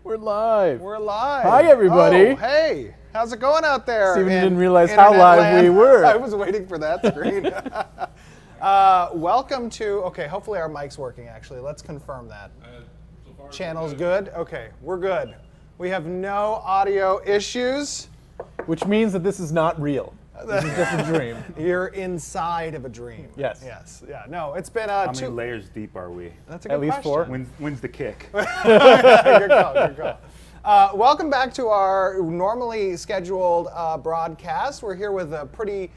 We're live. We're live. Hi, everybody. Oh, hey, how's it going out there? Steven didn't realize how live we were. I was waiting for that screen. Welcome to, okay, hopefully our mic's working actually. Let's confirm that. So far Channel's good? Okay, we're good. We have no audio issues. Which means that this is not real. This is just a dream. You're inside of a dream. Yes. Yes. Yeah. No, it's been How many layers deep are we? That's a good At least question. 4. When's the kick? Good call, good call. Welcome back to our normally scheduled broadcast. We're here with a pretty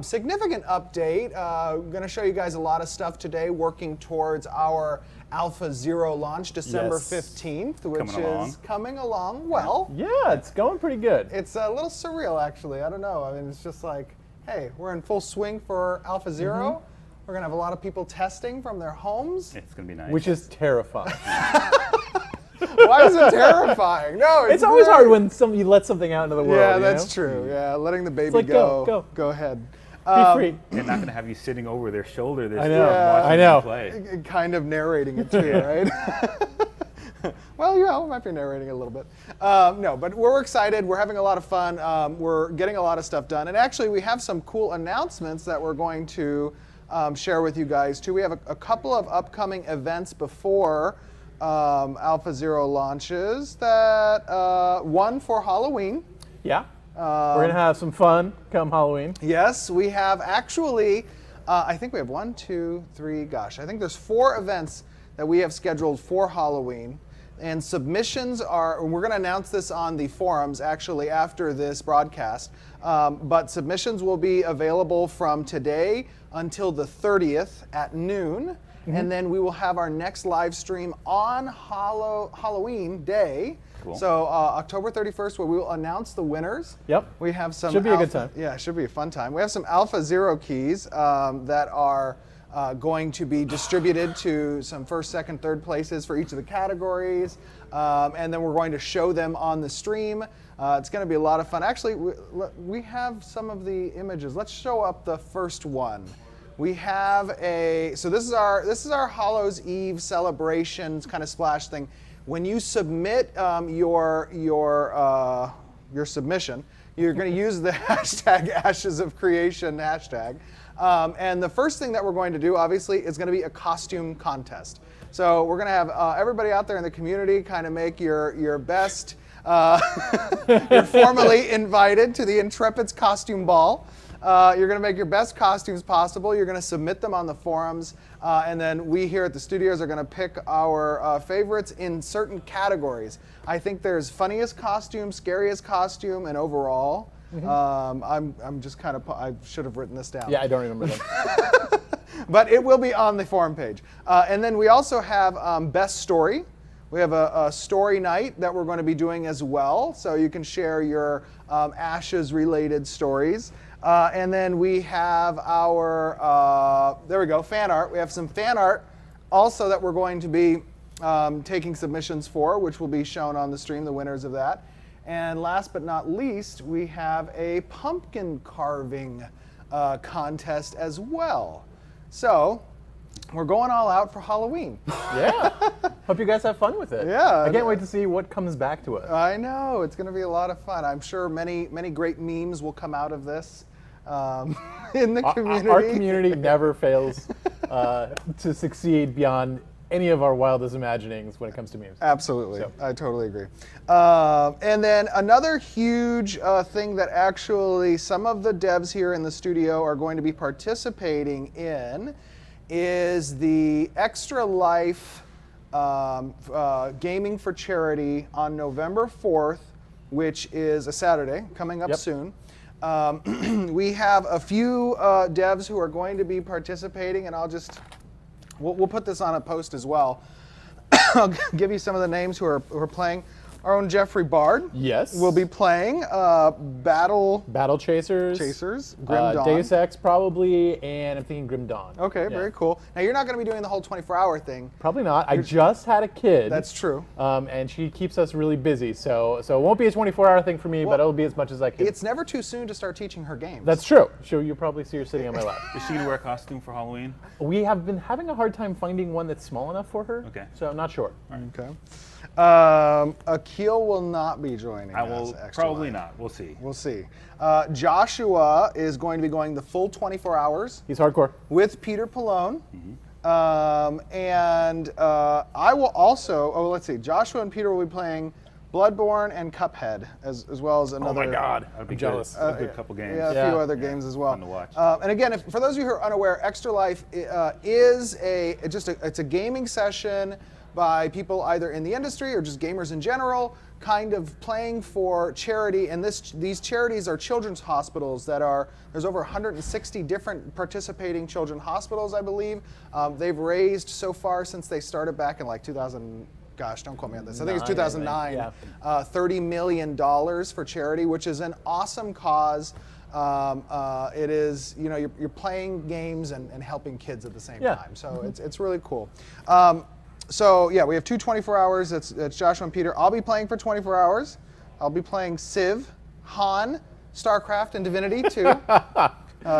significant update. I'm going to show you guys a lot of stuff today, working towards our Alpha Zero launch December Yes. 15th, which Coming along. is coming along well. Yeah, it's going pretty good. It's a little surreal, actually. I don't know. I mean, it's just like, hey, we're in full swing for Alpha Zero. We're going to have a lot of people testing from their homes. It's gonna be nice. Which is terrifying. Why is it terrifying? No, It's always great. hard when you let something out into the world. Yeah, you that's know? true. Yeah, letting the baby like, go. Go ahead. Be free. They're not gonna have you sitting over their shoulder this I know. time watching I know. them play. Kind of narrating it too, right? Well, yeah, we might be narrating it a little bit. No, but we're excited. We're having a lot of fun. We're getting a lot of stuff done. And actually, we have some cool announcements that we're going to share with you guys too. We have a couple of upcoming events before Alpha Zero launches. That one for Halloween. Yeah. We're going to have some fun come Halloween. Yes, we have actually, I think we have 1, 2, 3, gosh, I think there's 4 events that we have scheduled for Halloween. And submissions are, we're going to announce this on the forums actually after this broadcast, but submissions will be available from today until the 30th at noon. And then we will have our next live stream on Halloween day. Cool. So October 31st, where we will announce the winners. Yep. We have some. Should be a good time. Yeah, it should be a fun time. We have some Alpha Zero keys that are going to be distributed to some first, second, third places for each of the categories, and then we're going to show them on the stream. It's going to be a lot of fun. Actually, we have some of the images. Let's show up the first one. We have so this is our Hallows Eve celebrations kind of splash thing. When you submit your submission, you're going to use the hashtag Ashes of Creation hashtag. And the first thing that we're going to do, obviously, is going to be a costume contest. So we're going to have everybody out there in the community kind of make your best. You're formally invited to the Intrepid's costume ball. You're going to make your best costumes possible. You're going to submit them on the forums. And then we here at the studios are going to pick our favorites in certain categories. I think there's funniest costume, scariest costume, and overall. I'm just kind of, I should have written this down. Yeah, I don't remember that. But it will be on the forum page. And then we also have best story. We have a story night that we're going to be doing as well. So you can share your Ashes-related stories. And then we have our, there we go, fan art. We have some fan art also that we're going to be taking submissions for, which will be shown on the stream, the winners of that. And last but not least, we have a pumpkin carving contest as well. So we're going all out for Halloween. Yeah. Hope you guys have fun with it. Yeah. I can't wait to see what comes back to us. I know, it's going to be a lot of fun. I'm sure many great memes will come out of this in the community. Our community never fails to succeed beyond any of our wildest imaginings when it comes to memes. Absolutely, So. I totally agree. And then another huge thing that actually some of the devs here in the studio are going to be participating in is the Extra Life Gaming for Charity on November 4th, which is a Saturday, coming up soon. We have a few devs who are going to be participating, and we'll put this on a post as well. I'll give you some of the names who are playing. Our own Jeffrey Bard. Yes. Will be playing Battle Chasers. Grim Dawn. Deus Ex probably, and I'm thinking Grim Dawn. Okay, Yeah. very cool. Now you're not going to be doing the whole 24-hour thing. Probably not. I just had a kid. That's true. And she keeps us really busy, so it won't be a 24-hour thing for me, but it'll be as much as I can. It's never too soon to start teaching her games. That's true. You'll probably see her sitting on my lap. Is she gonna wear a costume for Halloween? We have been having a hard time finding one that's small enough for her. Okay. So I'm not sure. Okay. Akil will not be joining I us. will Extra probably Life. not. We'll see. We'll see. Joshua is going to be going the full 24 hours He's hardcore. with Peter Pallone. And I will also, let's see, Joshua and Peter will be playing Bloodborne and Cuphead, as well as another. Oh my God, That'd be I'm jealous. Good. A good couple games. Yeah, a Yeah. few other games as well. Fun to watch. And again, for those of you who are unaware, Extra Life is it's a gaming session by people either in the industry or just gamers in general, kind of playing for charity. And these charities are children's hospitals there's over 160 different participating children's hospitals, I believe. They've raised so far since they started back in like 2000. Gosh, don't quote me on this. I think it's 2009. Yeah. $30 million for charity, which is an awesome cause. It is, you're playing games and helping kids at the same Yeah. time. So it's really cool. So yeah, we have two 24 hours. That's Joshua and Peter. I'll be playing for 24 hours. I'll be playing Civ, Han, StarCraft, and Divinity 2.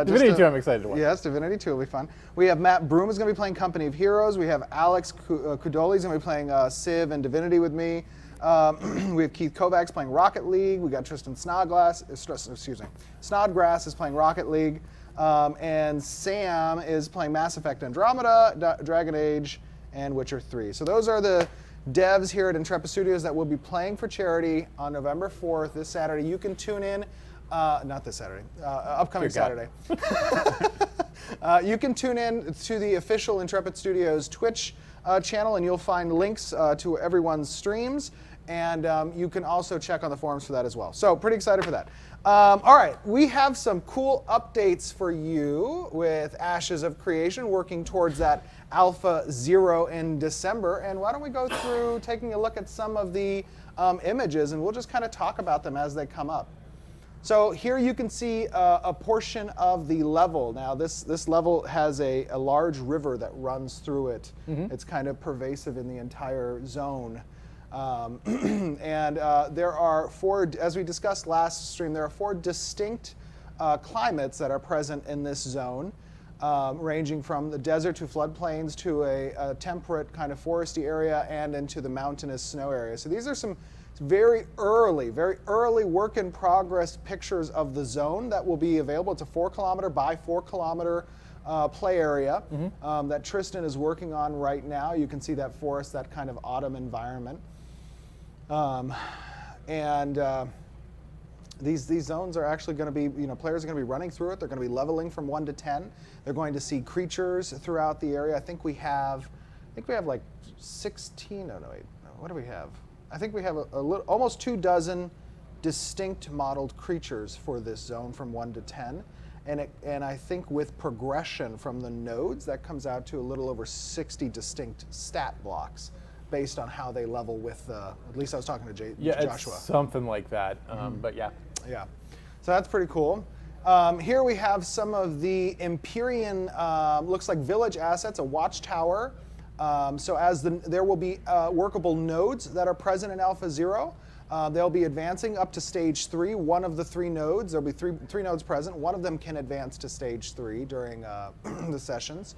Divinity 2 I'm excited to watch. Yes, Divinity 2 will be fun. We have Matt Broom is going to be playing Company of Heroes. We have Alex Kudoli is going to be playing Civ and Divinity with me. We have Keith Kovacs playing Rocket League. We got Tristan Snodgrass is playing Rocket League. And Sam is playing Mass Effect Andromeda, Dragon Age, and Witcher 3. So those are the devs here at Intrepid Studios that will be playing for charity on November 4th, this Saturday. You can tune in. Not this Saturday, upcoming Saturday. You can tune in to the official Intrepid Studios Twitch channel, and you'll find links to everyone's streams. And you can also check on the forums for that as well. So pretty excited for that. All right, we have some cool updates for you with Ashes of Creation, working towards that Alpha 0 in December. And why don't we go through taking a look at some of the images, and we'll just kind of talk about them as they come up. So here you can see a portion of the level. Now this level has a large river that runs through it. It's kind of pervasive in the entire zone. And there are as we discussed last stream, there are 4 distinct climates that are present in this zone, ranging from the desert to floodplains to a temperate kind of foresty area and into the mountainous snow area. So these are some very early work in progress pictures of the zone that will be available. It's a 4 kilometer by 4 kilometer play area that Tristan is working on right now. You can see that forest, that kind of autumn environment. These zones are actually going to be, players are going to be running through it. They're going to be leveling from 1 to 10. They're going to see creatures throughout the area. I think we have like 16. Oh no, wait. What do we have? I think we have almost 24 distinct modeled creatures for this zone from 1 to 10. And I think with progression from the nodes, that comes out to a little over 60 distinct stat blocks based on how they level with, at least I was talking to Joshua. It's something like that, but yeah. Yeah, so that's pretty cool. Here we have some of the Empyrean, looks like village assets, a watchtower. There will be workable nodes that are present in Alpha 0. They'll be advancing up to stage 3. One of the 3 nodes, there'll be three nodes present. One of them can advance to stage 3 during the sessions.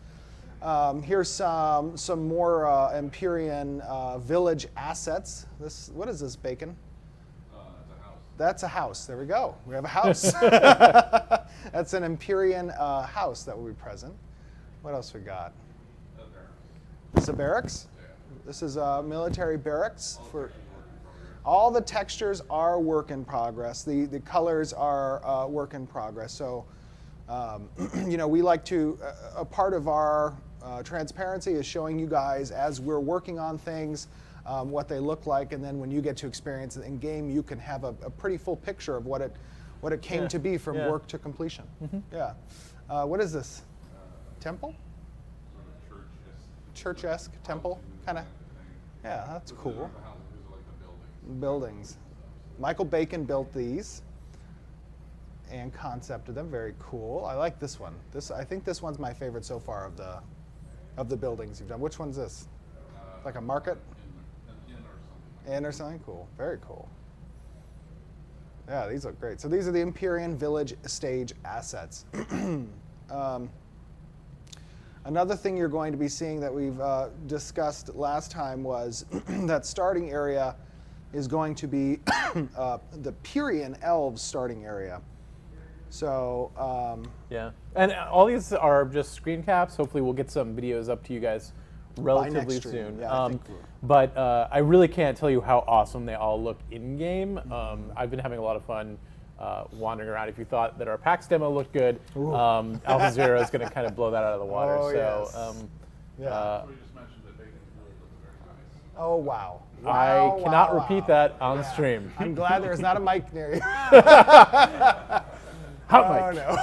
Here's some more Empyrean village assets. What is this, Bacon? That's a house. There we go. We have a house. That's an Empyrean house that will be present. What else we got? This is a barracks. This is a military barracks. For all the textures are work in progress. The colors are work in progress. So, we like to. A part of our transparency is showing you guys as we're working on things, what they look like, and then when you get to experience it in game, you can have a pretty full picture of what it came to be from work to completion. Yeah. What is this? Temple? Church-esque temple, kind of. Yeah, that's cool. Buildings. Michael Bacon built these and concepted them. Very cool. I like this one. I think this one's my favorite so far of the buildings you've done. Which one's this? Like a market? Inn or something? Cool. Very cool. Yeah, these look great. So these are the Empyrean Village stage assets. Another thing you're going to be seeing that we've discussed last time was that starting area is going to be the Pyrian elves starting area. So Yeah, and all these are just screen caps. Hopefully, we'll get some videos up to you guys relatively next stream. soon. Yeah, I think but I really can't tell you how awesome they all look in game. I've been having a lot of fun wandering around. If you thought that our PAX demo looked good, Alpha Zero is going to kind of blow that out of the water. Oh, so, yes. We just mentioned that bacon really looks very nice. oh wow. I cannot wow, repeat wow. that on stream. I'm glad there's not a mic near you. Hot mic. No.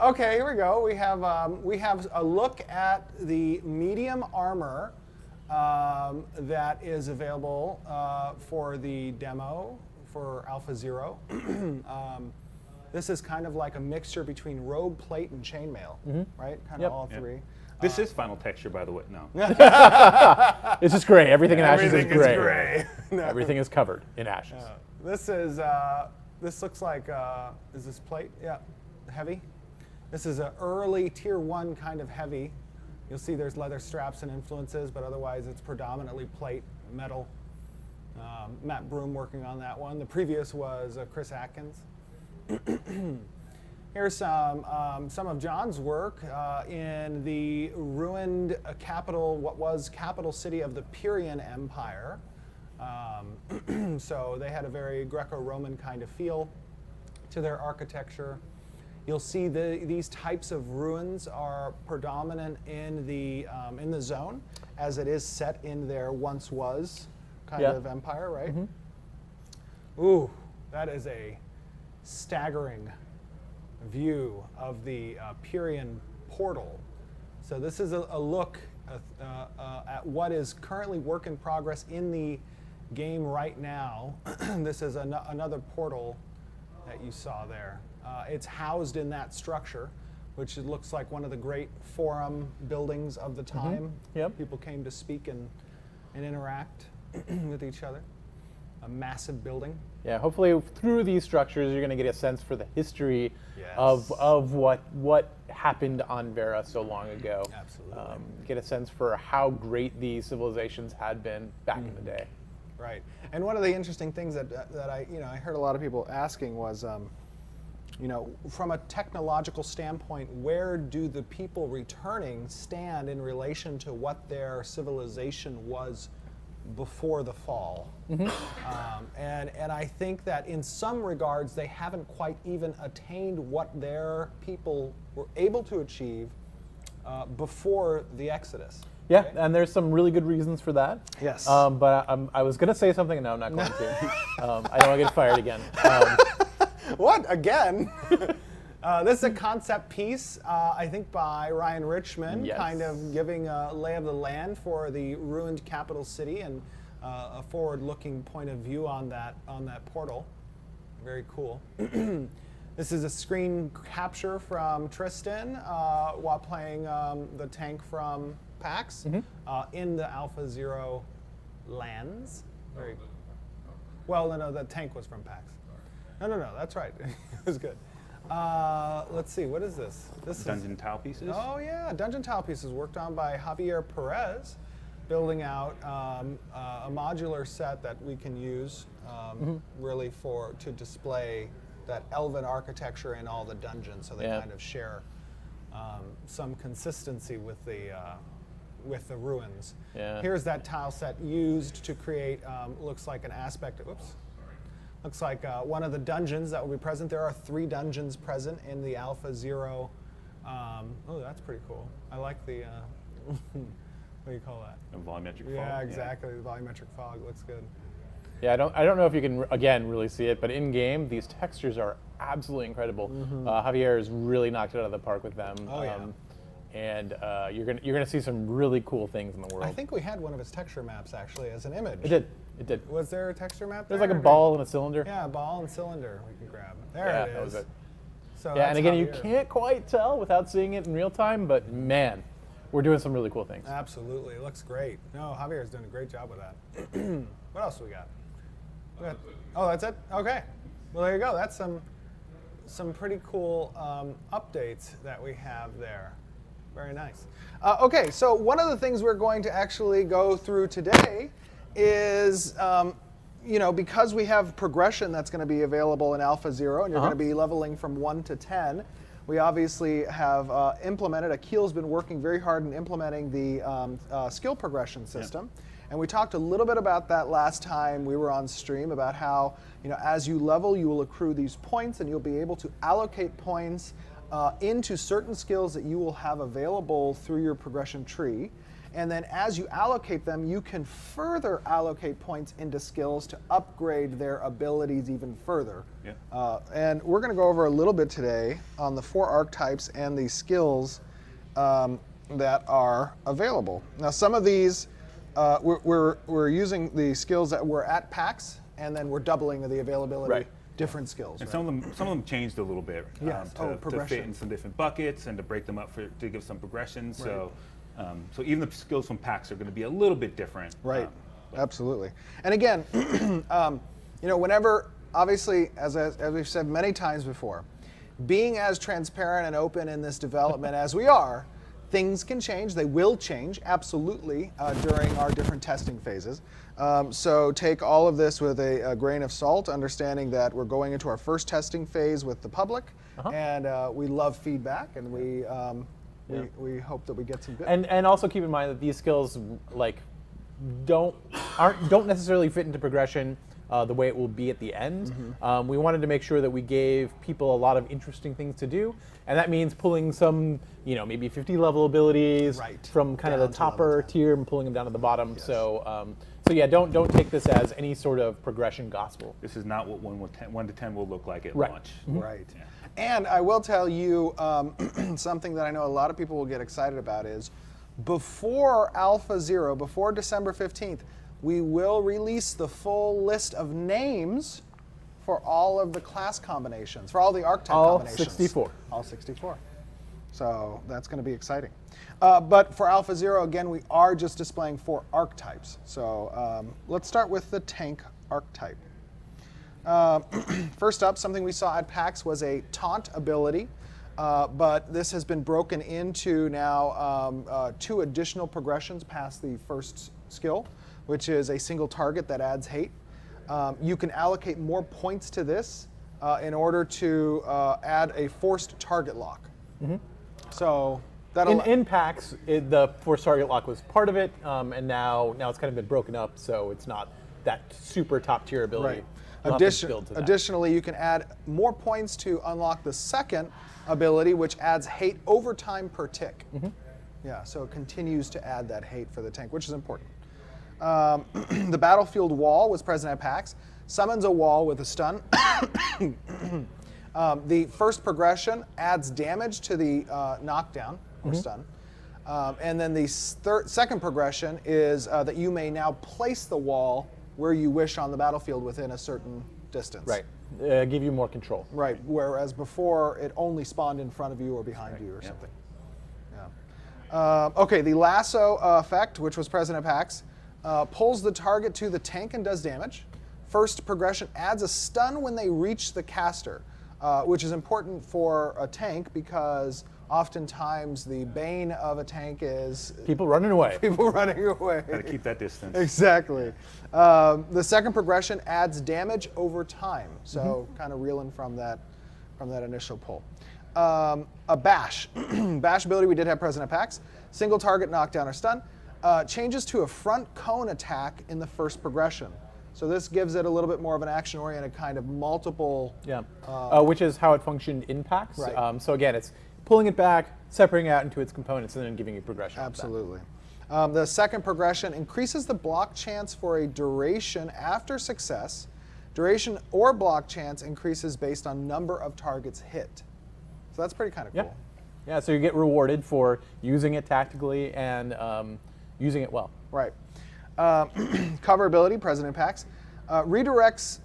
Okay, here we go. We have a look at the medium armor that is available for the demo for Alpha Zero. This is kind of like a mixture between rogue plate and chainmail, right? Kind Yep. of all Yep. three. This is final texture, by the way. No. It's just gray. Everything in ashes Everything is gray. gray. No. Everything is covered in ashes. This is this looks like is this plate? Yeah, heavy. This is an early tier 1 kind of heavy. You'll see there's leather straps and influences, but otherwise it's predominantly plate, metal. Matt Broom working on that one. The previous was Chris Atkins. Here's some of John's work in the ruined capital, what was capital city of the Pyrian Empire. So they had a very Greco-Roman kind of feel to their architecture. You'll see these types of ruins are predominant in the zone, as it is set in their once was kind of empire, right? Ooh, that is a staggering view of the Pyrian portal. So this is a look at what is currently work in progress in the game right now. This is another portal that you saw there. It's housed in that structure, which it looks like one of the great forum buildings of the time. Yep. People came to speak and interact with each other. A massive building. Yeah, hopefully through these structures you're going to get a sense for the history Yes. of what happened on Vera so long ago. Absolutely. Get a sense for how great these civilizations had been back in the day. Right. And one of the interesting things that I heard a lot of people asking was, from a technological standpoint, where do the people returning stand in relation to what their civilization was before the fall? And I think that in some regards they haven't quite even attained what their people were able to achieve before the Exodus. Yeah, right? and there's some really good reasons for that. Yes. But I was going to say something, and no, I'm not going to. I don't want to get fired again. What? Again? This is a concept piece, I think, by Ryan Richmond, Yes. kind of giving a lay of the land for the ruined capital city and a forward-looking point of view on that portal. Very cool. This is a screen capture from Tristan while playing the tank from PAX in the Alpha Zero lands. Very well. No, the tank was from PAX. No, that's right. It was good. Let's see, what is this? This Dungeon tile pieces. Oh yeah, dungeon tile pieces worked on by Javier Perez, building out a modular set that we can use really to display that elven architecture in all the dungeons, so they kind of share some consistency with the ruins. Yeah. Here's that tile set used to create, looks like an aspect, looks like one of the dungeons that will be present. There are 3 dungeons present in the Alpha Zero. Oh, that's pretty cool. I like the, what do you call that? A volumetric fog. Yeah, exactly. The volumetric fog looks good. Yeah, I don't know if you can again really see it, but in game these textures are absolutely incredible. Javier has really knocked it out of the park with them. Oh, yeah. And you're gonna see some really cool things in the world. I think we had one of his texture maps actually as an image. It did. Was there a texture map there? There's like a ball and a cylinder. Yeah, a ball and cylinder we can grab. There Yeah, it is. that was it. So Yeah, and that's again, you Javier. can't quite tell without seeing it in real time, but man, we're doing some really cool things. Absolutely, it looks great. No, Javier's doing a great job with that. What else we got? Oh, that's it? Okay. Well, there you go. That's some pretty cool updates that we have there. Very nice. Okay, so one of the things we're going to actually go through today is, because we have progression that's going to be available in Alpha 0, and you're going to be leveling from 1 to 10, we obviously have implemented, Akil's been working very hard in implementing the skill progression system. And we talked a little bit about that last time we were on stream, about how as you level, you will accrue these points, and you'll be able to allocate points into certain skills that you will have available through your progression tree. And then as you allocate them, you can further allocate points into skills to upgrade their abilities even further. Yeah. And we're going to go over a little bit today on the 4 archetypes and the skills that are available. Now, some of these, we're using the skills that were at PAX, and then we're doubling the availability. Right. Different skills. And right? some of them changed a little bit Yes. to Progression. fit in some different buckets and to break them up to give some progression. So, so even the skills from PAX are going to be a little bit different. Right. Absolutely. And again, whenever, obviously, as we've said many times before, being as transparent and open in this development as we are, things can change. They will change, absolutely, during our different testing phases. So take all of this with a grain of salt, understanding that we're going into our first testing phase with the public, and we love feedback, and we hope that we get some good. And also keep in mind that these skills don't necessarily fit into progression the way it will be at the end. We wanted to make sure that we gave people a lot of interesting things to do, and that means pulling some, maybe 50 level abilities from kind of Down the to topper level 10. tier and pulling them down to the bottom. So yeah, don't take this as any sort of progression gospel. This is not what 1 to 10 will look like at Right. launch. Right. Yeah. And I will tell you something that I know a lot of people will get excited about is before Alpha 0, before December 15th, we will release the full list of names for all of the class combinations, for all the archetype All combinations. 64. All 64. So that's going to be exciting. But for Alpha 0, again, we are just displaying 4 archetypes. So let's start with the tank archetype. First up, something we saw at PAX was a taunt ability, but this has been broken into now 2 additional progressions past the first skill, which is a single target that adds hate. You can allocate more points to this in order to add a forced target lock. So that'll In PAX, the forced target lock was part of it, and now it's kind of been broken up, so it's not that super top tier ability. Right. You'll have to build to that. Additionally, you can add more points to unlock the second ability, which adds hate over time per tick. Yeah, so it continues to add that hate for the tank, which is important. The battlefield wall was present at PAX. Summons a wall with a stun. The first progression adds damage to the knockdown or stun. And then the second progression is that you may now place the wall where you wish on the battlefield within a certain distance. Right. Give you more control. Right, whereas before it only spawned in front of you or behind you or something. Yeah. Okay, the lasso effect, which was present at PAX, pulls the target to the tank and does damage. First progression adds a stun when they reach the caster, which is important for a tank because oftentimes the bane of a tank is People running away. people running away. Got to keep that distance. Exactly. The second progression adds damage over time, so kind of reeling from that initial pull. A bash. Bash ability we did have present at PAX. Single target knockdown or stun. Changes to a front cone attack in the first progression. So this gives it a little bit more of an action-oriented kind of multiple. Yeah. Which is how it functioned in PAX. Right. So again, it's pulling it back, separating it out into its components, and then giving you progression. off that. Absolutely. The second progression increases the block chance for a duration after success. Duration or block chance increases based on number of targets hit. So that's pretty kind of Yeah. cool. Yeah, so you get rewarded for using it tactically and using it well. Right. Cover ability, present in PAX, redirects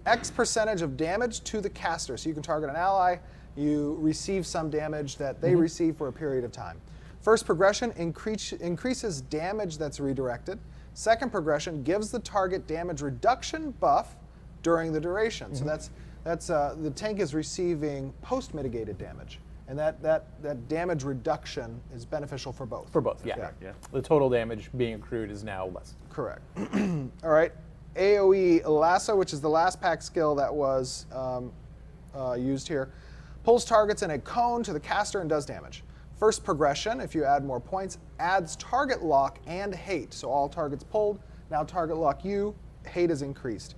X percentage of damage to the caster. So you can target an ally, you receive some damage that they receive for a period of time. First progression increases damage that's redirected. Second progression gives the target damage reduction buff during the duration. So that's the tank is receiving post-mitigated damage. and that damage reduction is beneficial for both. For both, yeah. Yeah. The total damage being accrued is now less. Correct. All right. AoE Lasso, which is the last pack skill that was used here, pulls targets in a cone to the caster and does damage. First progression, if you add more points, adds target lock and hate. So all targets pulled, now target lock you, hate is increased.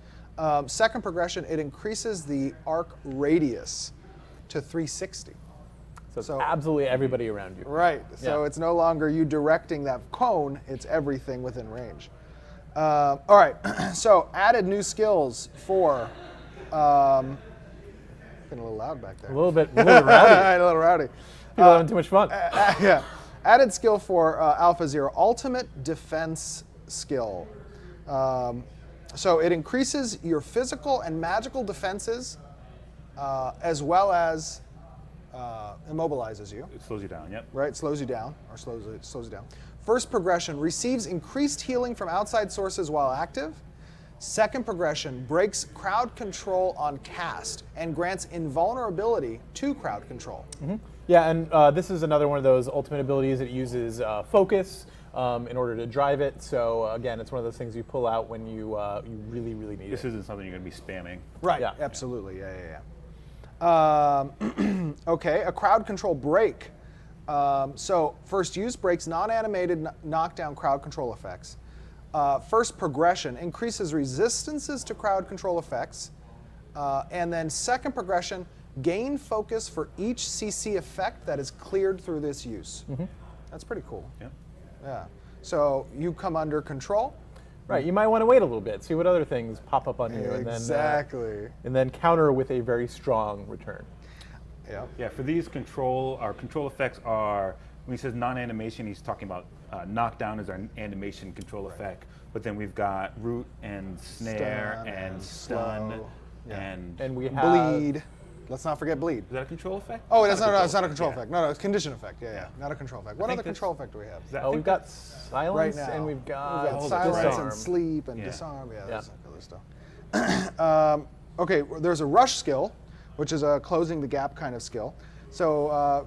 Second progression, it increases the arc radius to 360. So it's absolutely everybody around you. Right. So Yeah. it's no longer you directing that cone, it's everything within range. All right. So added new skills for. Getting a little loud back there. A little bit rowdy. A little rowdy. People having too much fun. Yeah. Added skill for Alpha Zero, Ultimate Defense skill. So it increases your physical and magical defenses, as well as immobilizes you. It slows you down. Yep. Right, slows you down, or slows you down. First progression, receives increased healing from outside sources while active. Second progression, breaks crowd control on cast and grants invulnerability to crowd control. Yeah, and this is another one of those ultimate abilities that uses focus in order to drive it. So again, it's one of those things you pull out when you really, really need This it. isn't something you're going to be spamming. Right, Yeah. absolutely, yeah. Okay, a crowd control break. So first use breaks non-animated knockdown crowd control effects. First progression increases resistances to crowd control effects. And then second progression, gain focus for each CC effect that is cleared through this use. That's pretty cool. Yep. Yeah. So you come under control. Right, you might want to wait a little bit, see what other things pop up on you, Exactly. and then counter with a very strong return. Yeah. Yeah, for these our control effects are, when he says non-animation, he's talking about knockdown is our animation control effect. But then we've got root and snare Stun and and stun slow. Yeah. And we have Bleed. Let's not forget bleed. Is that a control effect? Oh, it's not a control yeah. effect. No, it's control effect. Yeah, not a control effect. What think other that's- control effect do we have? Is that- I we've think got that's- silence Right now. and we've got, silence disarm. and sleep and Yeah. disarm. Yeah, Yeah. that's other stuff. Okay, there's a rush skill, which is a closing the gap kind of skill. So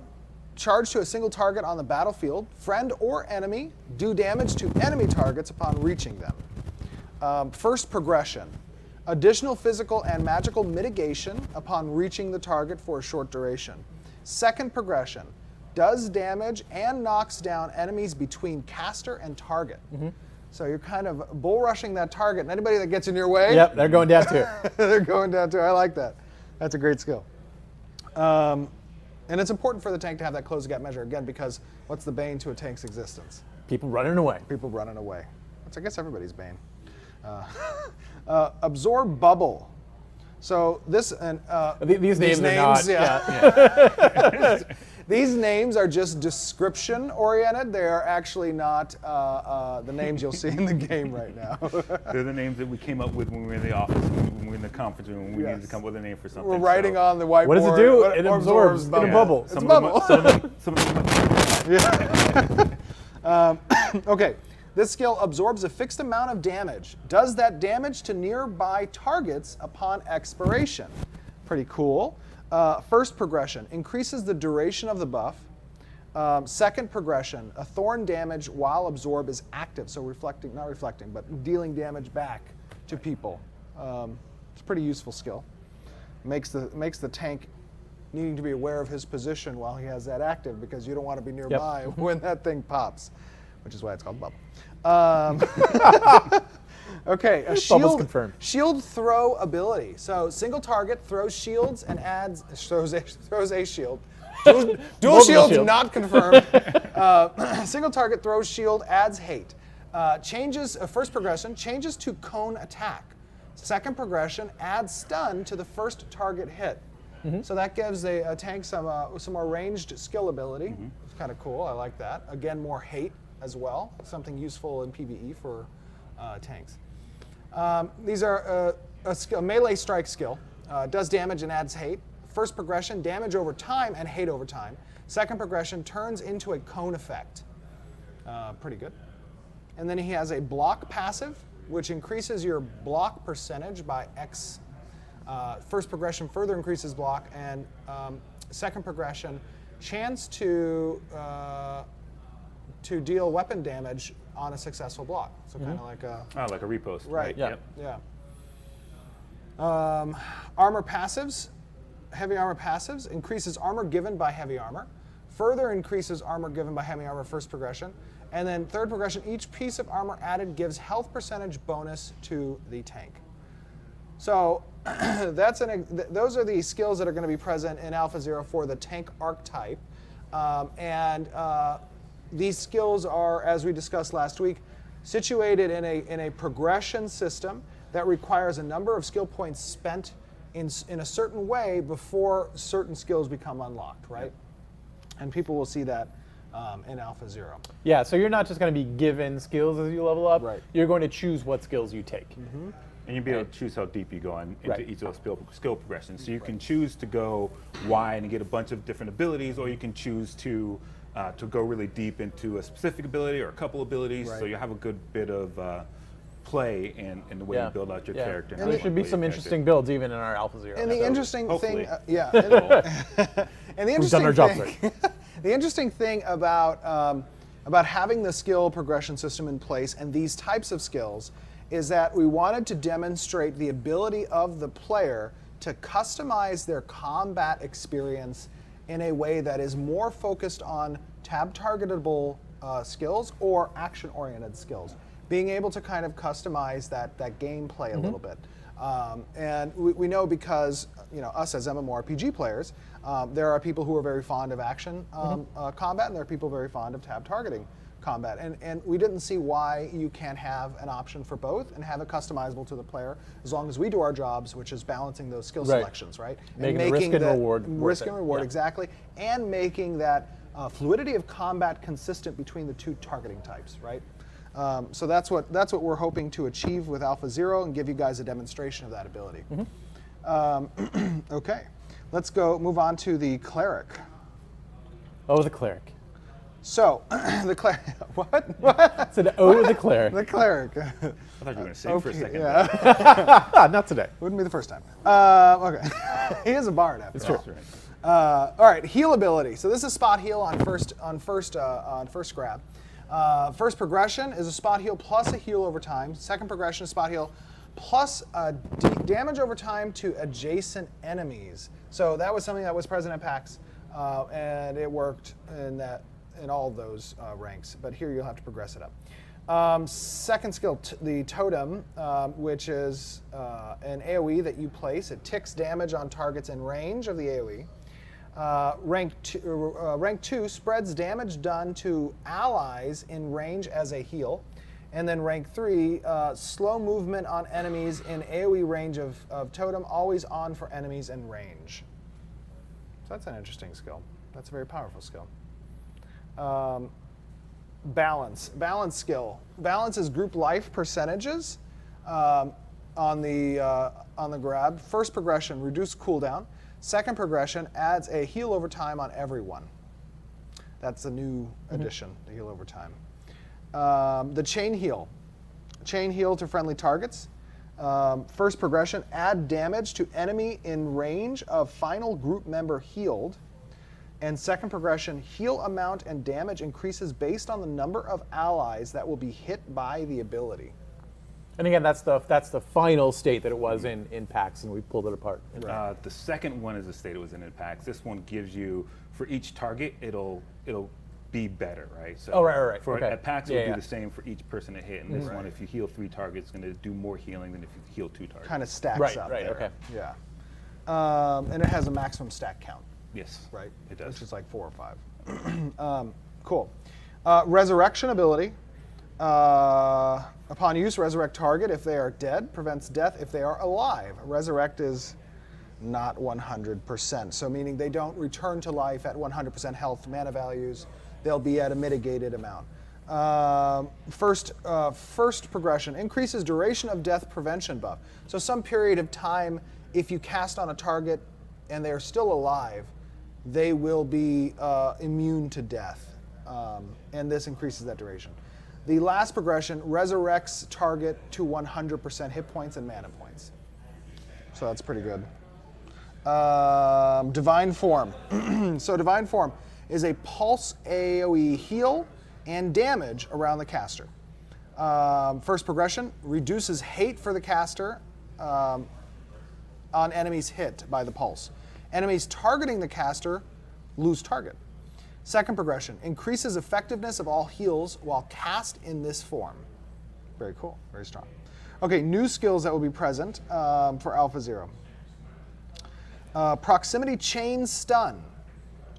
charge to a single target on the battlefield, friend or enemy, do damage to enemy targets upon reaching them. First progression, additional physical and magical mitigation upon reaching the target for a short duration. Second progression, does damage and knocks down enemies between caster and target. So you're kind of bull rushing that target, and anybody that gets in your way, Yep, they're going down too. they're going down too. I like that. That's a great skill. And it's important for the tank to have that close gap measure, again, because what's the bane to a tank's existence? People running away. People running away. That's, I guess, everybody's bane. Absorb bubble. So this and These names are not. yeah. These names are just description oriented. They are actually not the names you'll see in the game right now. They're the names that we came up with when we were in the office, when we were in the conference room, when we needed to Yes. come up with a name for something. We're writing so- on the whiteboard. What does it do? What It absorbs in a bubble. It's Some a of them- bubble. some of them- Okay, this skill absorbs a fixed amount of damage. Does that damage to nearby targets upon expiration. Pretty cool. First progression, increases the duration of the buff. Second progression, a thorn damage while absorb is active, so not reflecting, but dealing damage back to people. It's a pretty useful skill. Makes the tank needing to be aware of his position while he has that active, because you don't want to be nearby when that thing pops, which is why it's called bubble. Okay, a Bubbles confirmed. shield throw ability. So single target throws shields and throws a shield. Dual Multiple shields shield. not confirmed. Single target throws shield, adds hate. First progression changes to cone attack. Second progression adds stun to the first target hit. So that gives a tank some more ranged skill ability. It's kind of cool. I like that. Again, more hate as well. Something useful in PvE for tanks. These are a melee strike skill. Does damage and adds hate. First progression, damage over time and hate over time. Second progression turns into a cone effect. Pretty good. And then he has a block passive, which increases your block percentage by X. First progression further increases block, and second progression chance to deal weapon damage on a successful block. So kind of like a like a repost. right. Yeah. Yep. Yeah. Armor passives. Heavy armor passives increases armor given by heavy armor, further increases armor given by heavy armor first progression, and then third progression, each piece of armor added gives health percentage bonus to the tank. So those are the skills that are going to be present in Alpha 0 for the tank archetype. These skills are, as we discussed last week, situated in a progression system that requires a number of skill points spent in a certain way before certain skills become unlocked, right? And people will see that in Alpha 0. Yeah, so you're not just going to be given skills as you level up. Right. You're going to choose what skills you take. And you'll be able to choose how deep you go into Right. each of those skill progressions. So you can choose to go wide and get a bunch of different abilities, or you can choose to go really deep into a specific ability or a couple abilities. Right. So you have a good bit of play in the way you build out your character. And there should be some interesting builds even in our Alpha 0. And the interesting hopefully. thing, and the interesting done our jobs thing, the interesting thing about having the skill progression system in place and these types of skills is that we wanted to demonstrate the ability of the player to customize their combat experience in a way that is more focused on tab targetable skills or action-oriented skills. Being able to kind of customize that gameplay a little bit. And we know because us as MMORPG players, there are people who are very fond of action combat, and there are people very fond of tab targeting combat. And we didn't see why you can't have an option for both and have it customizable to the player as long as we do our jobs, which is balancing those skill selections, right? Making the risk and reward worth risk it. and reward, Yeah. exactly. And making that fluidity of combat consistent between the two targeting types, right? So that's what we're hoping to achieve with Alpha 0 and give you guys a demonstration of that ability. Okay, let's move on to the cleric. Oh, the cleric. So the cleric, what? So the the cleric. The cleric. I thought you were going to sing for a second. Yeah, Not today. wouldn't be the first time. Okay, he is a bard after It's all. true. All right, heal ability. So this is spot heal on first grab. First progression is a spot heal plus a heal over time. Second progression is spot heal plus damage over time to adjacent enemies. So that was something that was present at PAX, and it worked in all of those ranks. But here you'll have to progress it up. Second skill, the totem, which is an AoE that you place. It ticks damage on targets in range of the AoE. Rank 2 spreads damage done to allies in range as a heal. And then rank 3, slow movement on enemies in AoE range of totem, always on for enemies in range. So that's an interesting skill. That's a very powerful skill. Balance skill. Balance is group life percentages on the grab. First progression, reduce cooldown. Second progression adds a heal over time on everyone. That's a new addition, the heal over time. The chain heal. Chain heal to friendly targets. First progression, add damage to enemy in range of final group member healed. And second progression, heal amount and damage increases based on the number of allies that will be hit by the ability. And again, that's the final state that it was in PAX, and we pulled it apart. The second one is the state it was in PAX. This one gives you, for each target, it'll be better, right? So right. For Okay. At PAX, it would Yeah. be the same for each person that hit. And this one, if you heal 3 targets, it's going to do more healing than if you heal 2 targets. Kind of stacks Right, up right, there. okay. Yeah. And it has a maximum stack count, Yes. right? It does. Which is like 4 or 5. Cool. Resurrection ability. Upon use, resurrect target if they are dead, prevents death if they are alive. Resurrect is not 100%, so meaning they don't return to life at 100% health mana values. They'll be at a mitigated amount. First progression, increases duration of death prevention buff. So some period of time, if you cast on a target and they're still alive, they will be immune to death, and this increases that duration. The last progression resurrects target to 100% hit points and mana points. So that's pretty good. Divine Form. So Divine Form is a pulse AoE heal and damage around the caster. First progression, reduces hate for the caster on enemies hit by the pulse. Enemies targeting the caster lose target. Second progression, increases effectiveness of all heals while cast in this form. Very cool, very strong. Okay, new skills that will be present for Alpha Zero. Proximity Chain Stun.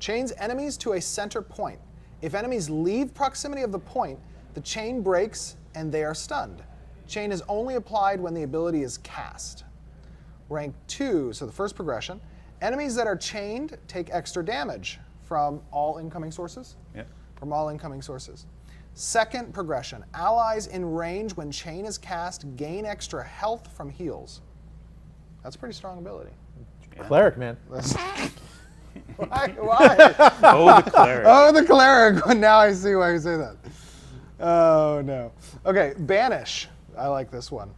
Chains enemies to a center point. If enemies leave proximity of the point, the chain breaks and they are stunned. Chain is only applied when the ability is cast. Rank 2, so the first progression. Enemies that are chained take extra damage from all incoming sources. Yep. From all incoming sources. Second progression. Allies in range when chain is cast gain extra health from heals. That's a pretty strong ability. Cleric, man. Why? Oh, the cleric. Oh, the cleric. Now I see why you say that. Oh, no. Okay, Banish. I like this one.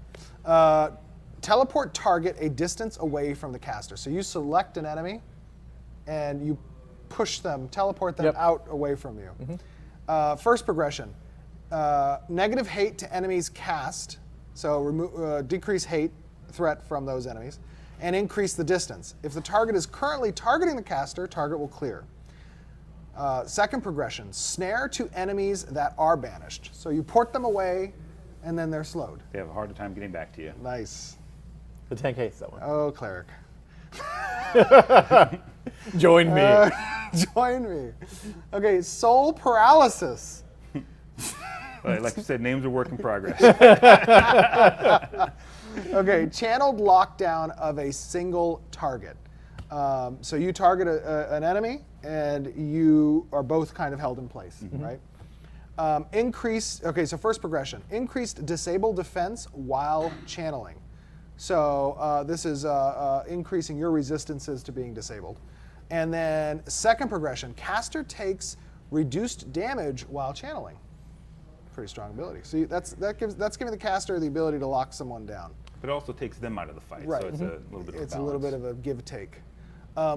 Teleport target a distance away from the caster. So you select an enemy, and you push them, teleport them out away from you. First progression. Negative hate to enemies cast. So decrease hate threat from those enemies. And increase the distance. If the target is currently targeting the caster, target will clear. Second progression, snare to enemies that are banished. So you port them away, and then they're slowed. They have a harder time getting back to you. Nice. The tank hates that one. Oh, cleric. Join me. Join me. Okay, soul paralysis. Like you said, names are work in progress. Okay, channeled lockdown of a single target. So you target an enemy, and you are both kind of held in place, right? Okay, so first progression. Increased disable defense while channeling. So this is increasing your resistances to being disabled. And then second progression, caster takes reduced damage while channeling. Pretty strong ability. So that's giving the caster the ability to lock someone down. But it also takes them out of the fight, Right. so it's a little bit of a It's a little bit balance. of a give-take.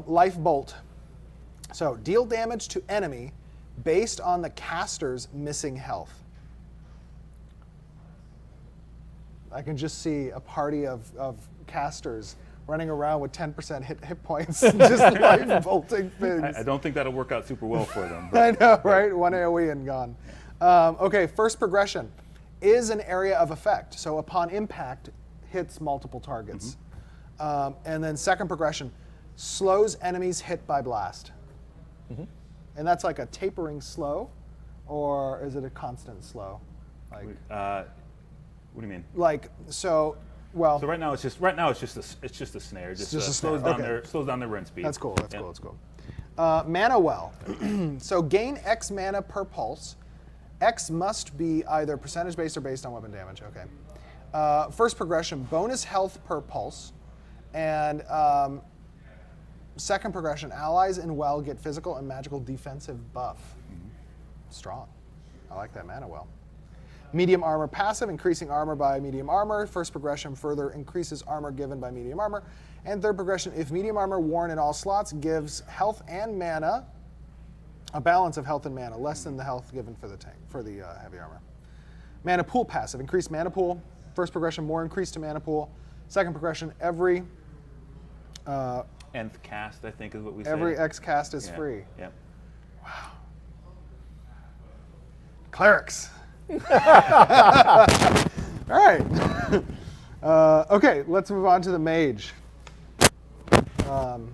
Life Bolt. So deal damage to enemy based on the caster's missing health. I can just see a party of casters running around with 10% hit points, just life bolting things. I don't think that'll work out super well for them. I But know, right? One AoE and gone. Okay, first progression is an area of effect. So upon impact, hits multiple targets. And then second progression, slows enemies hit by blast. And that's like a tapering slow, or is it a constant slow? Like, what do you mean? like so. Well, So right now it's just a snare. Just, just a slows snare, down okay. slows down their run speed. that's cool. That's Yep. cool. That's cool. Mana Well. So gain X mana per pulse. X must be either percentage based or based on weapon damage. Okay. First progression, bonus health per pulse. And second progression, allies in Well get physical and magical defensive buff. Strong. I like that Mana Well. Medium armor passive, increasing armor by medium armor. First progression further increases armor given by medium armor. And third progression, if medium armor worn in all slots, gives health and mana, a balance of health and mana, less than the health given for the tank, for the heavy armor. Mana pool passive, increased mana pool. First progression, more increase to mana pool. Second progression, every Nth cast, I think, is what we say. every X cast is Yeah. free. Yep. Clerics. All right. Okay, let's move on to the mage. And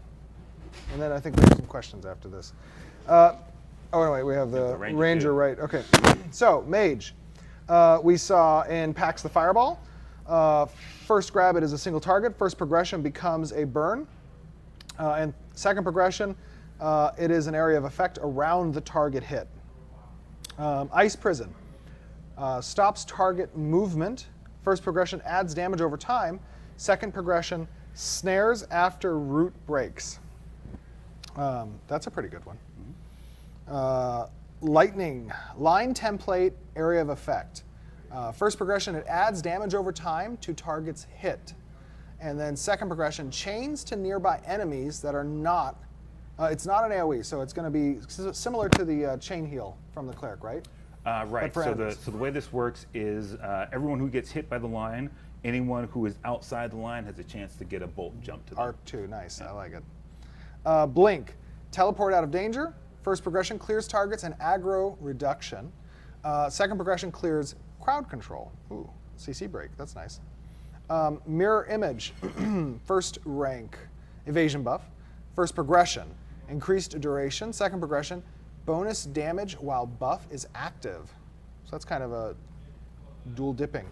then I think we have some questions after this. Oh, no, wait, we have the the ranger ranger, too. right? Okay. So, mage. We saw in Pax the Fireball. First grab, it is a single target. First progression becomes a burn. And second progression, it is an area of effect around the target hit. Ice Prison. Stops target movement. First progression adds damage over time. Second progression snares after root breaks. That's a pretty good one. Lightning. Line template, area of effect. First progression, it adds damage over time to target's hit. And then second progression, chains to nearby enemies that are not, it's not an AoE, so it's going to be similar to the chain heal from the cleric, right? Right. for So enemies. the way this works is everyone who gets hit by the line, anyone who is outside the line has a chance to get a bolt jump to them. R2, nice, I like it. Blink, teleport out of danger. First progression clears targets and aggro reduction. Second progression clears crowd control. Ooh, CC break, that's nice. Mirror image, first rank, evasion buff. First progression, increased duration. Second progression, bonus damage while buff is active. So that's kind of a dual dipping,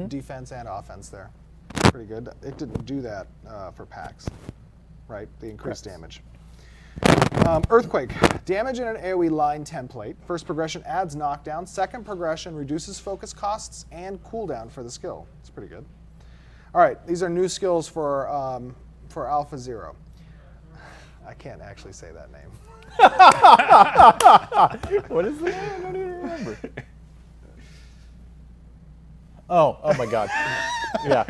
defense and offense there. Pretty good. It didn't do that for packs, right? The increased damage. Earthquake, damage in an AoE line template. First progression adds knockdown. Second progression reduces focus costs and cooldown for the skill. It's pretty good. All right, these are new skills for Alpha Zero. I can't actually say that name. What is the name? I don't even remember. Oh my God. Yeah,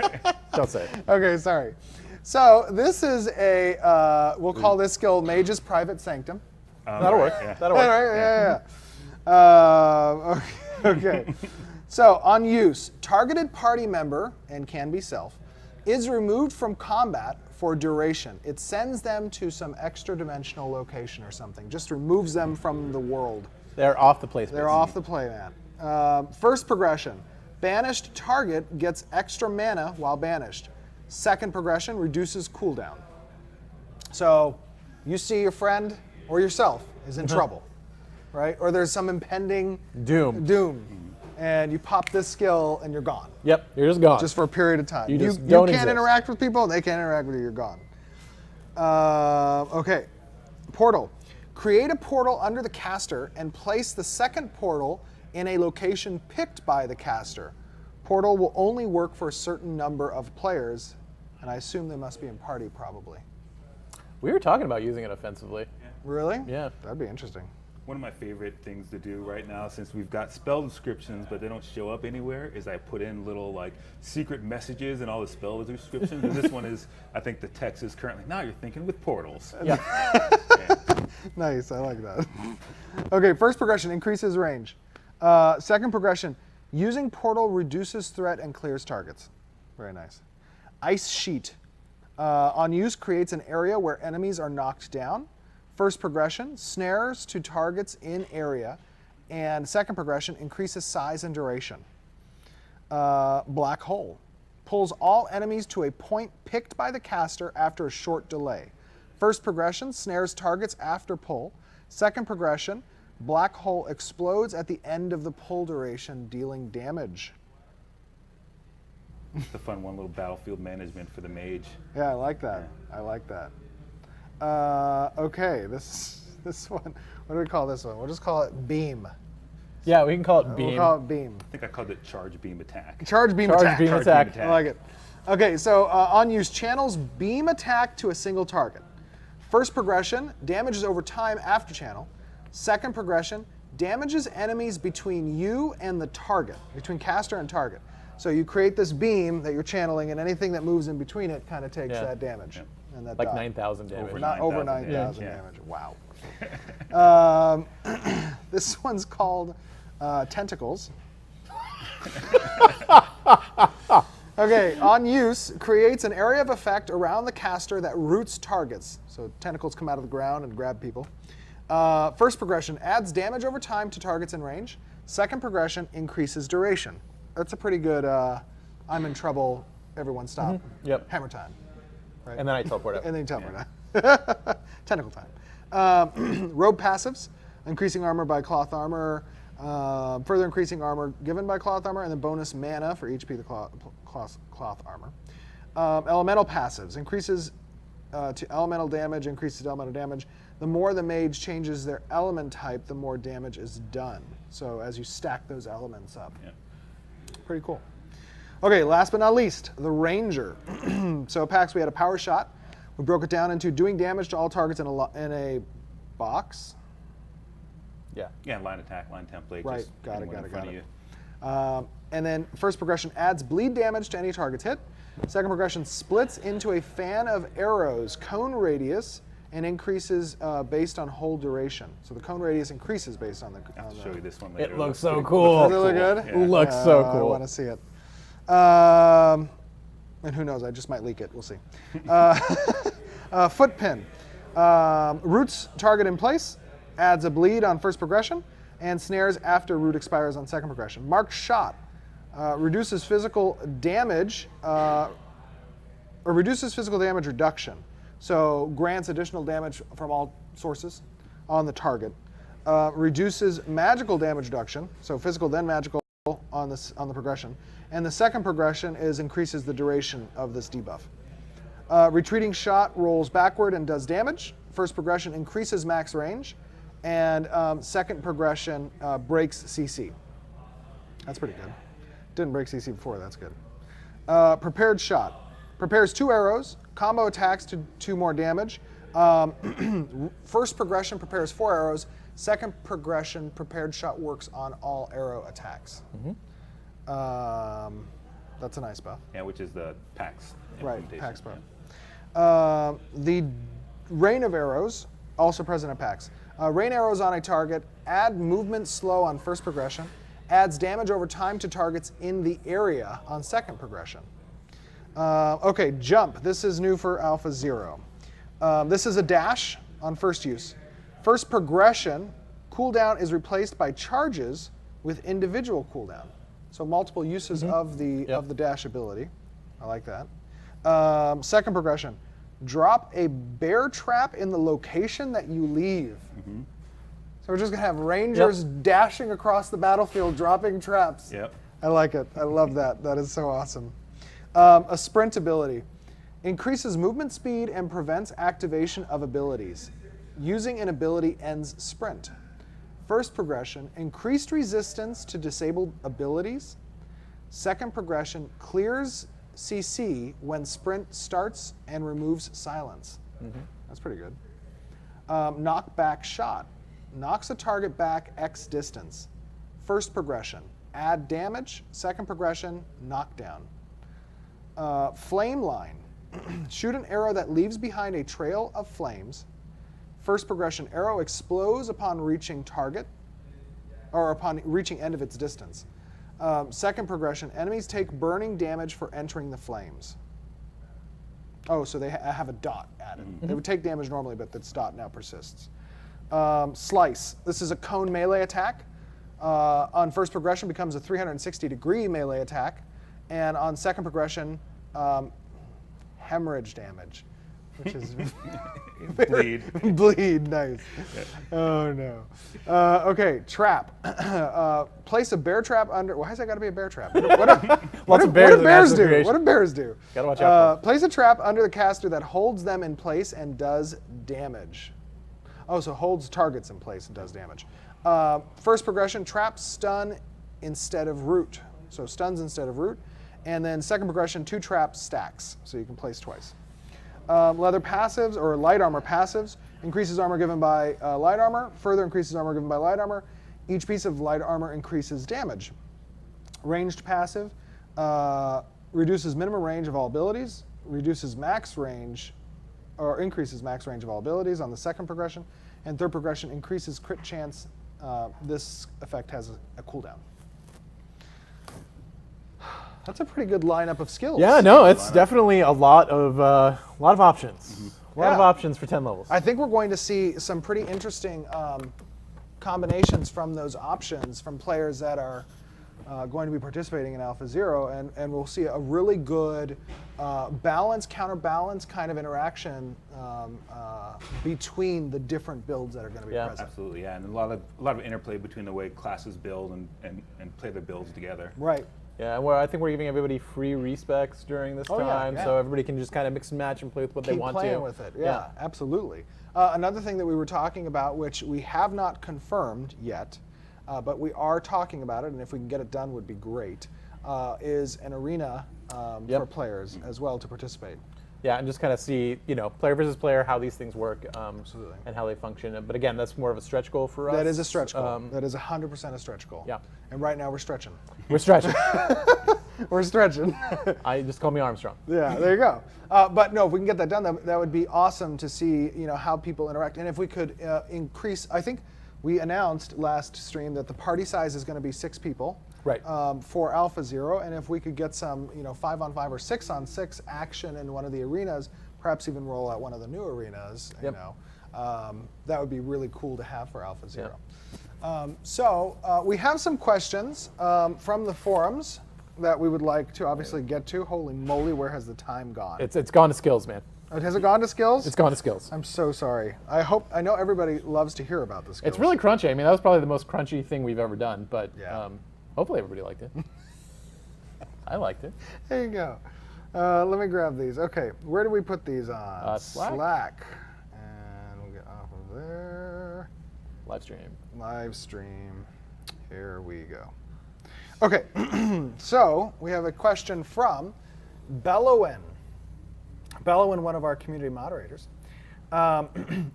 don't say it. Okay, sorry. So this is a, we'll call this skill Mage's Private Sanctum. That'll work. Yeah. That'll All work. right, okay. So on use, targeted party member, and can be self, is removed from combat for duration. It sends them to some extra dimensional location or something. Just removes them from the world. They're off the place. They're off the play mat. First progression, banished target gets extra mana while banished. Second progression reduces cooldown. So you see your friend or yourself is in trouble, right? Or there's some impending Doom. And you pop this skill and you're gone. Yep, you're just gone. Just for a period of time. You just you don't can't exist. interact with people, they can't interact with you, you're gone. Okay, portal. Create a portal under the caster and place the second portal in a location picked by the caster. Portal will only work for a certain number of players, and I assume they must be in party probably. We were talking about using it offensively. Really? Yeah. That'd be interesting. One of my favorite things to do right now, since we've got spell descriptions but they don't show up anywhere, is I put in little like secret messages and all the spell descriptions. And this one is, I think the text is currently, now you're thinking with portals. Yeah. Nice, I like that. Okay, first progression increases range. Second progression, using portal reduces threat and clears targets. Very nice. Ice sheet. On use creates an area where enemies are knocked down. First progression, snares to targets in area. And second progression, increases size and duration. Black hole. Pulls all enemies to a point picked by the caster after a short delay. First progression, snares targets after pull. Second progression, black hole explodes at the end of the pull duration, dealing damage. It's a fun one, little battlefield management for the mage. Yeah, I like that. I like that. Okay, this one, what do we call this one? We'll just call it beam. Yeah, we can call it beam. We'll call it beam. I think I called it charge beam attack. Charge beam Charge attack. beam Charge attack. beam I like it. Okay, so on use channels beam attack to a single target. First progression, damages over time after channel. Second progression, damages enemies between you and the target, between caster and target. So you create this beam that you're channeling, and anything that moves in between it kind of takes Yeah. that damage. Yeah. And that Like die. 9,000 damage. Over Not over 9,000 9,000 damage, damage. Wow. This one's called Tentacles. Okay, on use, creates an area of effect around the caster that roots targets. So tentacles come out of the ground and grab people. First progression, adds damage over time to targets in range. Second progression, increases duration. That's a pretty good, I'm in trouble, everyone stop. Yep. Hammer time. Right? And then I teleport up. And then you tell me that. Tentacle time. Robe passives, increasing armor by cloth armor, further increasing armor given by cloth armor, and then bonus mana for each piece of cloth armor. Elemental passives, increases to elemental damage, increases elemental damage. The more the mage changes their element type, the more damage is done. So as you stack those elements up. Yeah. Pretty cool. Okay, last but not least, the Ranger. So packs, we had a power shot. We broke it down into doing damage to all targets in a box. Yeah. Yeah, line attack, line template. Right, just got it, anyone got in it, front got of it. you. And then first progression adds bleed damage to any targets hit. Second progression splits into a fan of arrows, cone radius, and increases based on hold duration. So the cone radius increases based on the. I'll show you this one later. It looks so pretty- cool. Does it look good? Yeah. Looks so I cool. want to see it. And who knows? I just might leak it. We'll see. Foot pin. Roots target in place, adds a bleed on first progression, and snares after root expires on second progression. Marked shot. Reduces physical damage, or reduces physical damage reduction. So grants additional damage from all sources on the target. Reduces magical damage reduction, so physical then magical on the progression. And the second progression is increases the duration of this debuff. Retreating shot rolls backward and does damage. First progression increases max range, and second progression breaks CC. That's pretty good. Didn't break CC before, that's good. Prepared shot. Prepares 2 arrows, combo attacks to 2 more damage. First progression prepares 4 arrows. Second progression, prepared shot works on all arrow attacks. That's a nice buff. Yeah, which is the PAX. Right, implementation. PAX buff. The rain of arrows, also present at PAX. Rain arrows on a target, add movement slow on first progression, adds damage over time to targets in the area on second progression. Okay, jump. This is new for Alpha 0. This is a dash on first use. First progression, cooldown is replaced by charges with individual cooldown. So multiple uses of the dash ability. I like that. Second progression, drop a bear trap in the location that you leave. So we're just gonna have rangers dashing across the battlefield, dropping traps. Yep. I like it. I love that. That is so awesome. A sprint ability. Increases movement speed and prevents activation of abilities. Using an ability ends sprint. First progression, increased resistance to disabled abilities. Second progression, clears CC when sprint starts and removes silence. That's pretty good. Knockback shot. Knocks a target back X distance. First progression, add damage. Second progression, knockdown. Flame line. Shoot an arrow that leaves behind a trail of flames. First progression, arrow explodes upon reaching target, or upon reaching end of its distance. Second progression, enemies take burning damage for entering the flames. Oh, so they have a dot added. They would take damage normally, but this dot now persists. Slice. This is a cone melee attack. On first progression, becomes a 360-degree melee attack, and on second progression, hemorrhage damage, which is Bleed. bleed. Nice. Oh no. Okay, trap. Place a bear trap under. Why has that got to be a bear trap? What do bears do? What do bears do? Gotta watch out for Place a trap under the caster that holds them in place and does damage. Oh, so holds targets in place and does damage. First progression, trap stun instead of root. So stuns instead of root. And then second progression, 2 traps stacks. So you can place twice. Leather passives, or light armor passives, increases armor given by light armor, further increases armor given by light armor. Each piece of light armor increases damage. Ranged passive, reduces minimum range of all abilities, reduces max range, or increases max range of all abilities on the second progression, and third progression increases crit chance. This effect has a cooldown. That's a pretty good lineup of skills. Yeah, no, it's definitely a lot of options. A lot of Yeah. options for 10 levels. I think we're going to see some pretty interesting combinations from those options from players that are going to be participating in Alpha Zero, and we'll see a really good balance, counterbalance kind of interaction between the different builds that are going to be present. Absolutely, yeah, and a lot of interplay between the way classes build and play their builds together. Right. Yeah, and I think we're giving everybody free respecs during this time, so everybody can just kind of mix and match and play with what they want to. Keep playing with it, yeah. Absolutely. Another thing that we were talking about, which we have not confirmed yet, but we are talking about it, and if we can get it done would be great, is an arena for players as well to participate. Yeah, and just kind of see, player versus player, how these things work and how they function. But again, that's more of a stretch goal for us. That is a stretch goal. That is 100% a stretch goal. Yeah. And right now we're stretching. We're stretching. We're stretching. I just call me Armstrong. Yeah, there you go. But no, if we can get that done, that would be awesome to see, how people interact. And if we could increase, I think we announced last stream that the party size is going to be 6 people. Right. For Alpha Zero, and if we could get some, 5-on-5 or 6-on-6 action in one of the arenas, perhaps even roll out one of the new arenas, that would be really cool to have for Alpha Zero. Yep. So we have some questions from the forums that we would like to obviously get to. Holy moly, where has the time gone? It's gone to skills, man. Has it gone to skills? It's gone to skills. I'm so sorry. I know everybody loves to hear about the skills. It's really crunchy. I mean, that was probably the most crunchy thing we've ever done, but Yeah. hopefully everybody liked it. I liked it. There you go. Let me grab these. Okay, where do we put these on? Slack. And we'll get off of there. Livestream. Live stream. Here we go. Okay, so we have a question from Bellowin. Bellowin, one of our community moderators.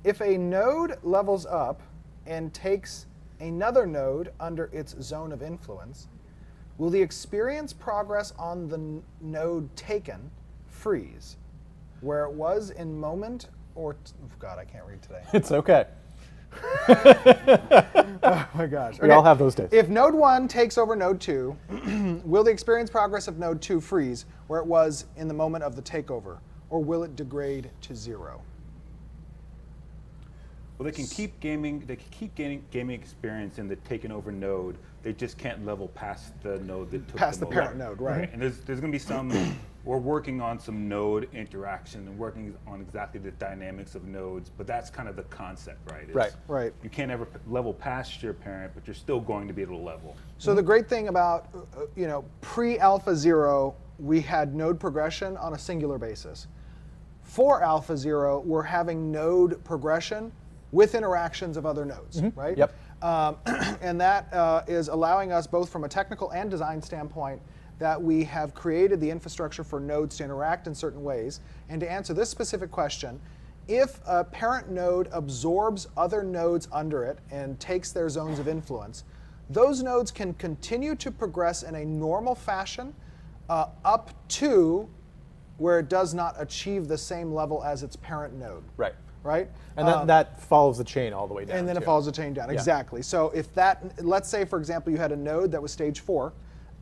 If a node levels up and takes another node under its zone of influence, will the experience progress on the node taken freeze where it was in moment or God, I can't read today. It's okay. Oh my gosh. We all have those days. If node 1 takes over node 2, will the experience progress of node 2 freeze where it was in the moment of the takeover, or will it degrade to 0? Well, they can keep gaming. They can keep gaining gaming experience in the taken over node. They just can't level past the node that took Past them the parent over. node, right. And there's going to be some. We're working on some node interaction and working on exactly the dynamics of nodes. But that's kind of the concept, right? Right. Right. You can't ever level past your parent, but you're still going to be able to level. So the great thing about pre-Alpha Zero, we had node progression on a singular basis. For Alpha Zero, we're having node progression with interactions of other nodes, right? Yep. And that is allowing us, both from a technical and design standpoint, that we have created the infrastructure for nodes to interact in certain ways. And to answer this specific question, if a parent node absorbs other nodes under it and takes their zones of influence, those nodes can continue to progress in a normal fashion up to where it does not achieve the same level as its parent node. Right. Right? And that follows the chain all the way down. And then it too. follows the chain down. Yeah. Exactly. So if that, let's say, for example, you had a node that was stage 4,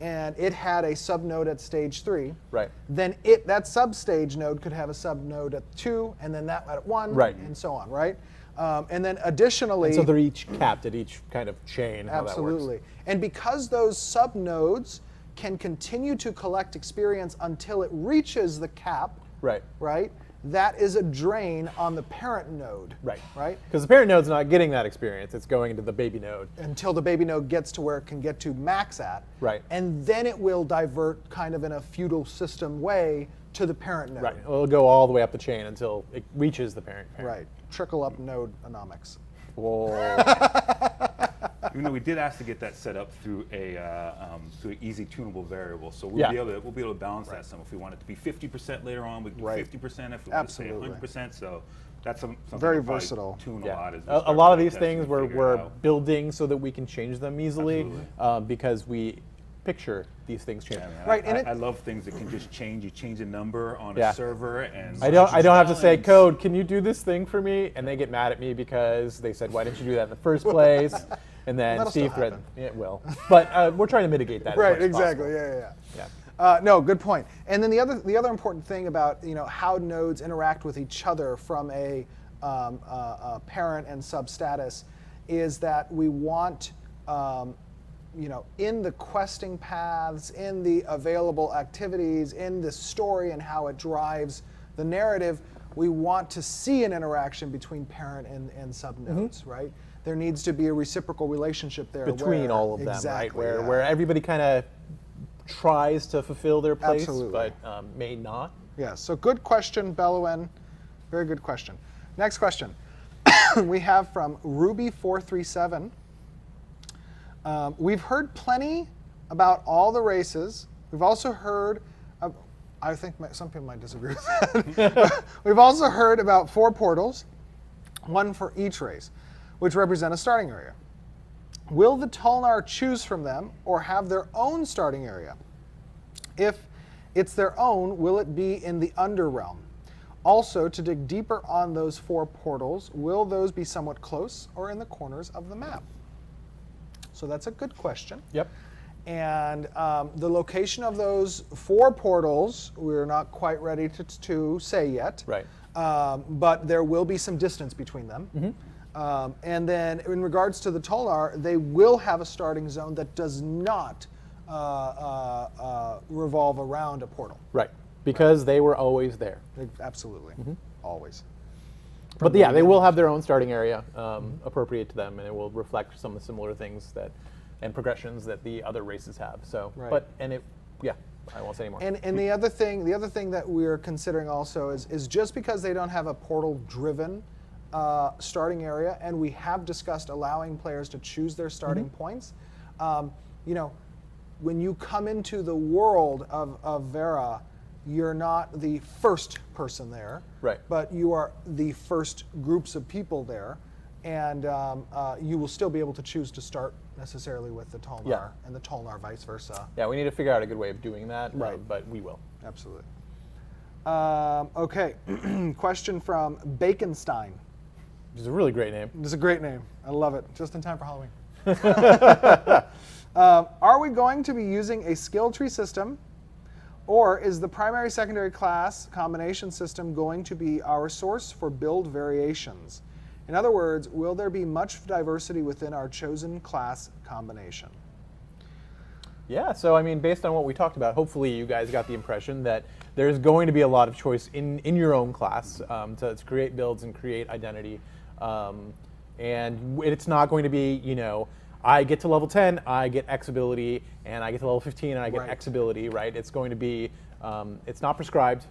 and it had a subnode at stage 3. Right. Then that substage node could have a subnode at 2, and then that at 1, Right. and so on, right? And then additionally, And so they're each capped at each kind of chain. How absolutely. That works. And because those subnodes can continue to collect experience until it reaches the cap, Right. right? That is a drain on the parent node. Right. Right? Because the parent node's not getting that experience. It's going into the baby node. Until the baby node gets to where it can get to max at. Right. And then it will divert kind of in a feudal system way to the parent node. Right. It'll go all the way up the chain until it reaches the parent. Right. Trickle up node economics. Whoa. Even though we did ask to get that set up through an easy tunable variable, so we'll Yeah. be able to balance that some. If we want it to be 50% later on, we can do Right. 50%. If we want to say Absolutely. 100%, so that's something Very we'll probably versatile. Tune a Yeah. lot. As we A start lot of playing these testing things and we're figure it out. building so that we can change them easily Absolutely. because we picture these things changing. Yeah, man, Right, and I love things that can just change. You change a number on Yeah. a server, and I don't have to say, balance. code, can you do this thing for me? And they get mad at me because they said, why didn't you do that in the first place? And then That'll Steve still threatened. happen. It will. But we're trying to mitigate that. Right, as much as exactly. possible. Yeah. No, good point. And then the other important thing about how nodes interact with each other from a parent and sub status is that we want in the questing paths, in the available activities, in the story and how it drives the narrative, we want to see an interaction between parent and sub nodes, right? There needs to be a reciprocal relationship there Between where- all of them, exactly, right? yeah. Where everybody kind of tries to fulfill their place, Absolutely. but may not. Yeah, so good question, Bellowin. Very good question. Next question we have from Ruby437. We've heard plenty about all the races. We've also heard, I think some people might disagree with that. We've also heard about 4 portals, 1 for each race, which represent a starting area. Will the Tolnar choose from them or have their own starting area? If it's their own, will it be in the Underrealm? Also, to dig deeper on those 4 portals, will those be somewhat close or in the corners of the map? So that's a good question. Yep. And the location of those 4 portals, we're not quite ready to say yet. Right. But there will be some distance between them. And then in regards to the Tolnar, they will have a starting zone that does not revolve around a portal. Right. Because they were always there. Absolutely. Always. But yeah, they will have their own starting area appropriate to them, and it will reflect some of the similar things that and progressions that the other races have. So, Right. yeah, I won't say anymore. And the other thing that we're considering also is just because they don't have a portal-driven starting area, and we have discussed allowing players to choose their starting points. You know, when you come into the world of Vera, you're not the first person there, Right. but you are the first groups of people there, and you will still be able to choose to start necessarily with the Tolnar, Yeah. and the Tolnar vice versa. Yeah, we need to figure out a good way of doing that, Right. But we will. Absolutely. Okay, question from Baconstein. Which is a really great name. It's a great name. I love it. Just in time for Halloween. Are we going to be using a skill tree system, or is the primary secondary class combination system going to be our source for build variations? In other words, will there be much diversity within our chosen class combination? Yeah, so I mean, based on what we talked about, hopefully you guys got the impression that there's going to be a lot of choice in your own class to create builds and create identity. And it's not going to be, you know, I get to level 10, I get X ability, and I get to level 15, and I get Right. X ability, right? It's going to be, it's not prescribed.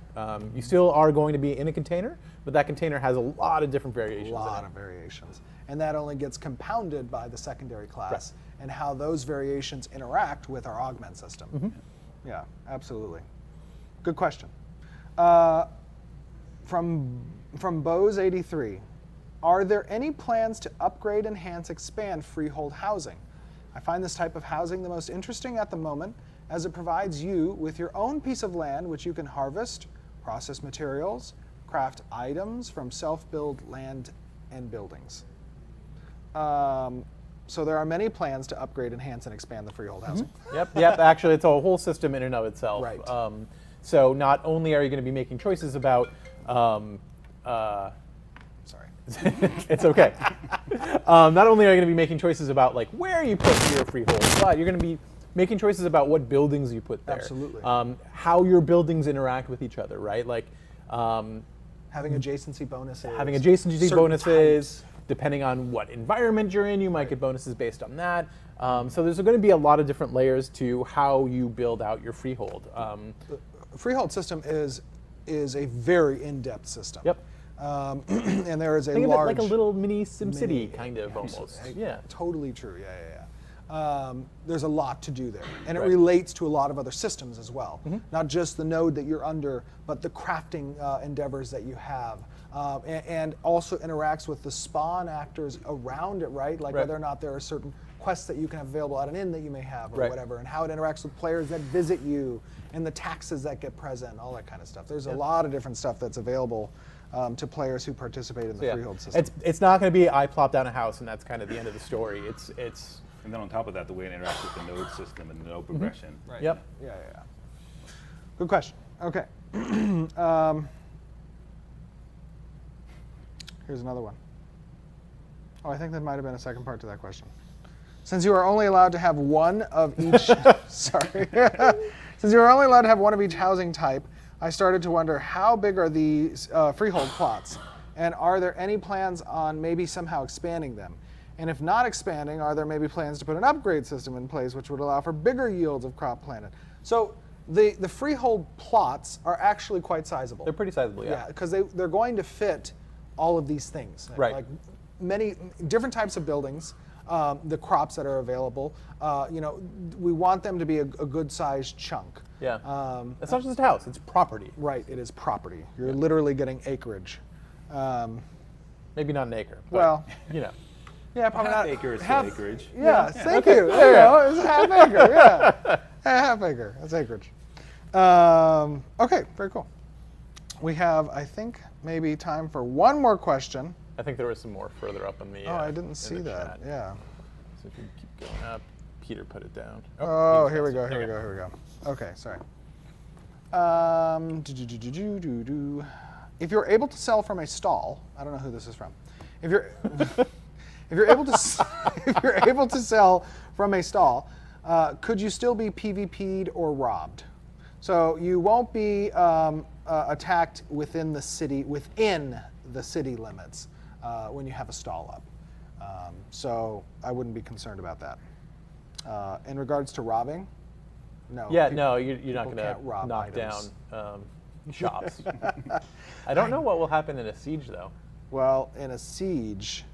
You still are going to be in a container, but that container has a lot of different variations. A lot of variations. And that only gets compounded by the secondary class and how those variations interact with our augment system. Yeah, absolutely. Good question. From Bose83, are there any plans to upgrade, enhance, expand freehold housing? I find this type of housing the most interesting at the moment, as it provides you with your own piece of land which you can harvest, process materials, craft items from self-build land and buildings. So there are many plans to upgrade, enhance, and expand the freehold housing. Yep. Actually, it's a whole system in and of itself. Right. So not only are you going to be making choices about, Sorry. it's okay. Not only are you going to be making choices about like where you put your freehold, but you're going to be making choices about what buildings you put there. Absolutely. How your buildings interact with each other, right? Like Having adjacency bonuses. having adjacency certain bonuses. types. Depending on what environment you're in, you might get bonuses based on that. So there's going to be a lot of different layers to how you build out your freehold. Freehold system is a very in-depth system. Yep. And there is a Think of it large... like a little mini SimCity mini- kind of almost. Yeah. Totally true. Yeah. There's a lot to do there, and it Right. relates to a lot of other systems as well. Not just the node that you're under, but the crafting endeavors that you have, and also interacts with the spawn actors around it, right? Like Right. whether or not there are certain quests that you can have available at an inn that you may have, or Right. whatever, and how it interacts with players that visit you, and the taxes that get present, all that kind of stuff. There's a lot of different stuff that's available to players who participate in the Yeah. freehold system. It's not going to be I plop down a house and that's kind of the end of the story. It's And then on top of that, the way it interacts with the node system and the node progression. Right. Yep. Yeah. Good question. Okay. Here's another one. Oh, I think there might have been a second part to that question. Since you are only allowed to have one of each, sorry. Since you are only allowed to have one of each housing type, I started to wonder how big are these freehold plots, and are there any plans on maybe somehow expanding them? And if not expanding, are there maybe plans to put an upgrade system in place which would allow for bigger yields of crop planted? So the freehold plots are actually quite sizable. they're pretty sizable. Yeah, because they're going to fit all of these things. Right. Like many different types of buildings, the crops that are available. We want them to be a good sized chunk. Yeah. It's not just a house; it's property. Right. It is property. You're literally getting acreage. Maybe not an acre. But, Well, you know. yeah, probably Half not. acre is half- still acreage. Yeah, thank okay, you. There you go. It's a half acre. Yeah, a half acre. That's acreage. Okay, very cool. We have, I think, maybe time for one more question. I think there was some more further up in the. Oh, I in didn't see the that. chat. Yeah. So if you keep going up, Peter put it down. Oh, he here we was go. faster. Here we go. Here we go. Okay, sorry. If you're able to sell from a stall, I don't know who this is from. If you're if you're able to if you're able to sell from a stall, could you still be PvP'd or robbed? So you won't be attacked within the city limits when you have a stall up. So I wouldn't be concerned about that. In regards to robbing, no. Yeah, no, you're not people going can't to rob knock items. down shops. I don't know what will happen in a siege, though. Well, in a siege,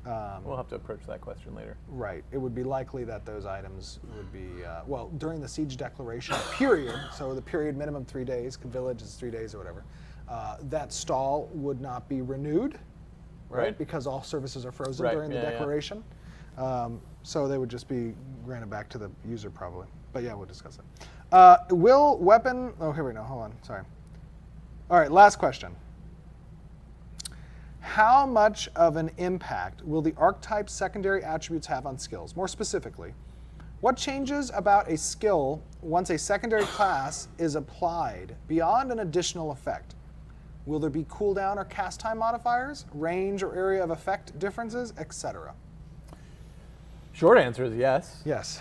We'll have to approach that question later. right, it would be likely that those items would be, well, during the siege declaration period, so the period minimum 3 days, village is 3 days or whatever, that stall would not be renewed, right? Right. Because all services are frozen Right, during the yeah, yeah. declaration. So they would just be granted back to the user probably. But yeah, we'll discuss it. Oh, here we go, hold on, sorry. All right, last question. How much of an impact will the archetype's secondary attributes have on skills? More specifically, what changes about a skill once a secondary class is applied beyond an additional effect? Will there be cooldown or cast time modifiers, range or area of effect differences, etc.? Short answer is yes. Yes.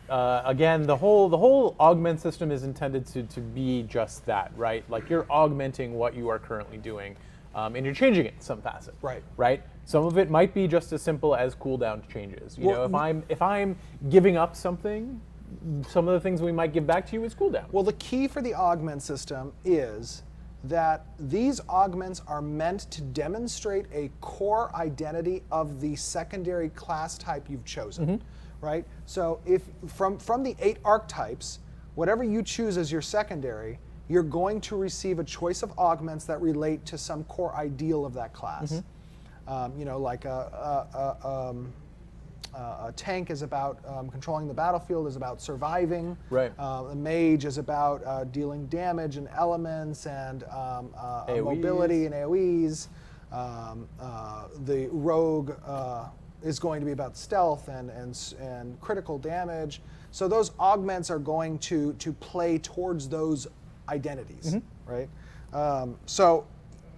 Again, the whole augment system is intended to be just that, right? Like you're augmenting what you are currently doing, and you're changing it in some facet. Right. Right. Some of it might be just as simple as cooldown changes. You Well, know, if I'm giving up something, some of the things we might give back to you is cooldown. Well, the key for the augment system is that these augments are meant to demonstrate a core identity of the secondary class type you've chosen, right? So if from the 8 archetypes, whatever you choose as your secondary, you're going to receive a choice of augments that relate to some core ideal of that class. You know, like a tank is about controlling the battlefield, is about surviving. Right. A mage is about dealing damage and elements and mobility and AoEs. The rogue is going to be about stealth and critical damage. So those augments are going to play towards those identities, right? So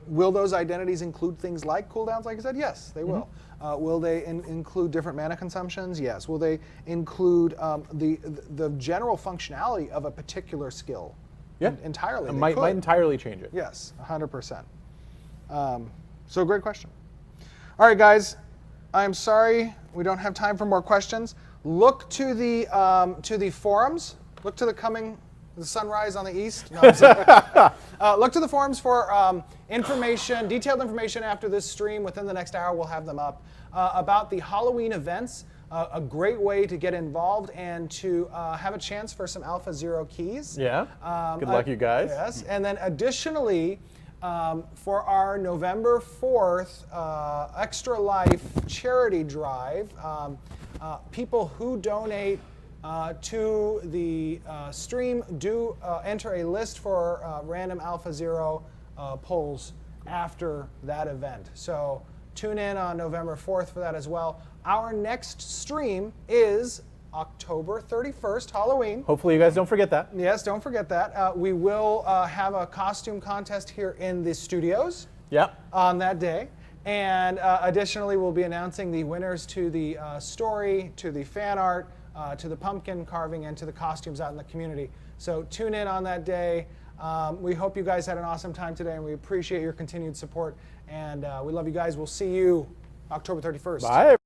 will those identities include things like cooldowns? Like I said, yes, they will. Will they include different mana consumptions? Yes. Will they include the general functionality of a particular skill? Yeah. Entirely. It They might could. entirely change it. Yes, 100%. So great question. All right, guys. I'm sorry we don't have time for more questions. Look to the forums. Look to the sunrise on the east. No, I'm sorry. Look to the forums for information, detailed information after this stream. Within the next hour, we'll have them up about the Halloween events. A great way to get involved and to have a chance for some Alpha Zero keys. Yeah. Good luck, you guys. Yes, and then additionally, for our November 4th Extra Life charity drive, people who donate to the stream do enter a list for random Alpha Zero polls after that event. So tune in on November 4th for that as well. Our next stream is October 31st, Halloween. Hopefully you guys don't forget that. Yes, don't forget that. We will have a costume contest here in the studios Yep. on that day. And additionally, we'll be announcing the winners to the story, to the fan art, to the pumpkin carving, and to the costumes out in the community. So tune in on that day. We hope you guys had an awesome time today, and we appreciate your continued support. And we love you guys. We'll see you October 31st. Bye.